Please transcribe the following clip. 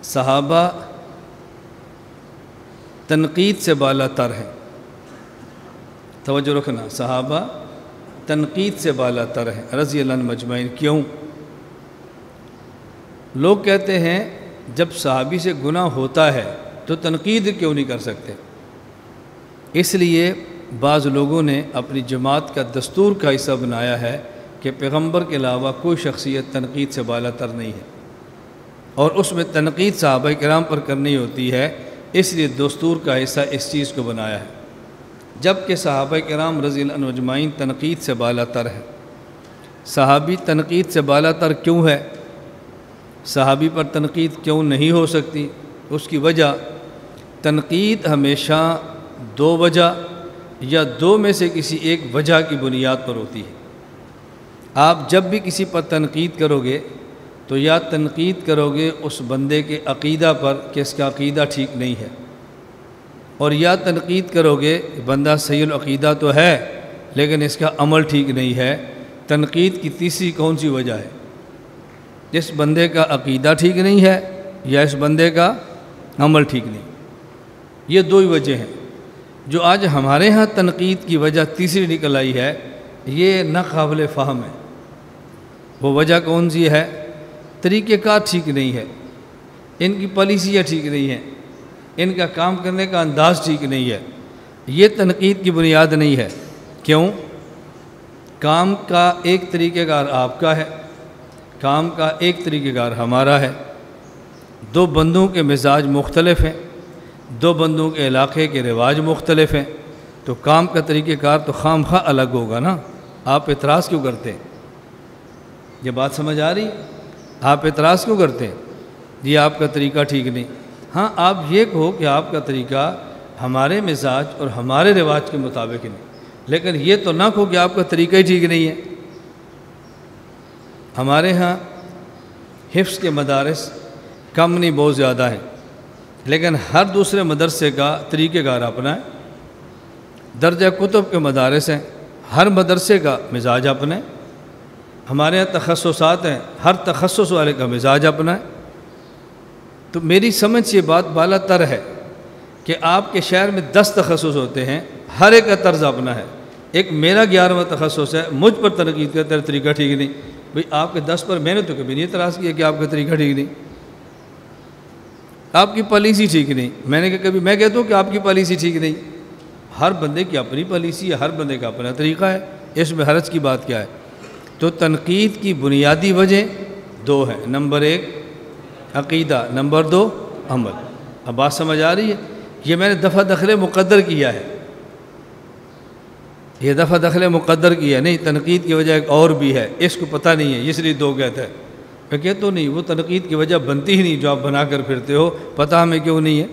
صحابہ تنقید سے بالا تر ہیں. توجہ رکھنا، صحابہ تنقید سے بالا تر ہیں رضی اللہ عنہم اجمعین. کیوں؟ لوگ کہتے ہیں جب صحابی سے گناہ ہوتا ہے تو تنقید کیوں نہیں کر سکتے؟ اس لیے بعض لوگوں نے اپنی جماعت کا دستور کا حصہ بنایا ہے کہ پیغمبر کے علاوہ کوئی شخصیت تنقید سے بالا تر نہیں ہے، اور اس میں تنقید صحابہ کرام پر کرنی ہوتی ہے، اس لیے دستور کا حصہ اس چیز کو بنایا ہے. جب کہ صحابہ کرام رضی اللہ عنہم اجمعین تنقید سے بالا تر ہے. صحابی تنقید سے بالا تر کیوں ہے؟ صحابی پر تنقید کیوں نہیں ہو سکتی؟ اس کی وجہ، تنقید ہمیشہ دو وجہ یا دو میں سے کسی ایک وجہ کی بنیاد پر ہوتی ہے. آپ جب بھی کسی پر تنقید کرو گے تو یا تنقید کرو گے اس بندے کے عقیدہ پر کہ اس کا عقیدہ ٹھیک نہیں ہے، اور یا تنقید کرو گے بندہ صحیح العقیدہ تو ہے لیکن اس کا عمل ٹھیک نہیں ہے. تنقید کی تیسری کون سی وجہ ہے؟ اس بندے کا عقیدہ ٹھیک نہیں ہے یا اس بندے کا عمل ٹھیک نہیں. یہ دو ہی وجہ ہیں. جو آج ہمارے ہاں تنقید کی وجہ تیسری نکل آئی ہے، یہ ناقابل فہم ہے. وہ وجہ کون سی ہے؟ طریقہ کار ٹھیک نہیں ہے، ان کی پالیسیاں ٹھیک نہیں ہیں، ان کا کام کرنے کا انداز ٹھیک نہیں ہے. یہ تنقید کی بنیاد نہیں ہے. کیوں؟ کام کا ایک طریقہ کار آپ کا ہے، کام کا ایک طریقہ کار ہمارا ہے. دو بندوں کے مزاج مختلف ہیں، دو بندوں کے علاقے کے رواج مختلف ہیں، تو کام کا طریقہ کار تو خام خواہ الگ ہوگا نا. آپ اعتراض کیوں کرتے ہیں؟ یہ بات سمجھ آ رہی؟ آپ اعتراض کیوں کرتے ہیں؟ یہ آپ کا طریقہ ٹھیک نہیں. ہاں، آپ یہ کہو کہ آپ کا طریقہ ہمارے مزاج اور ہمارے رواج کے مطابق نہیں، لیکن یہ تو نہ کہو کہ آپ کا طریقہ ہی ٹھیک نہیں ہے. ہمارے ہاں حفظ کے مدارس کم نہیں بہت زیادہ ہیں، لیکن ہر دوسرے مدرسے کا طریقہ کار اپنا ہے. درجہ کتب کے مدارس ہیں، ہر مدرسے کا مزاج اپنا ہے. ہمارے یہاں تخصصات ہیں، ہر تخصص والے کا مزاج اپنا ہے. تو میری سمجھ یہ بات بالا تر ہے کہ آپ کے شہر میں 10 تخصص ہوتے ہیں، ہر ایک کا طرز اپنا ہے. ایک میرا 11واں تخصص ہے، مجھ پر تنقید کا تیرا طریقہ ٹھیک نہیں. بھئی آپ کے 10 پر میں نے تو کبھی نہیں اعتراض کیا کہ آپ کا طریقہ ٹھیک نہیں، آپ کی پالیسی ٹھیک نہیں. میں نے کہا کبھی میں کہتا ہوں کہ آپ کی پالیسی ٹھیک نہیں. ہر بندے کی اپنی پالیسی ہے، ہر بندے کا اپنا طریقہ ہے، اس میں حرج کی بات کیا ہے؟ تو تنقید کی بنیادی وجہ دو ہیں. نمبر 1 عقیدہ، نمبر 2 عمل. اب بات سمجھ آ رہی ہے؟ یہ میں نے دفعہ دخل مقدر کیا ہے، یہ دفعہ دخل مقدر کیا نہیں. تنقید کی وجہ ایک اور بھی ہے، اس کو پتہ نہیں ہے اس لیے 2 کہتا ہے. میں کہتا ہوں نہیں، وہ تنقید کی وجہ بنتی ہی نہیں جو آپ بنا کر پھرتے ہو. پتہ ہمیں کیوں نہیں ہے؟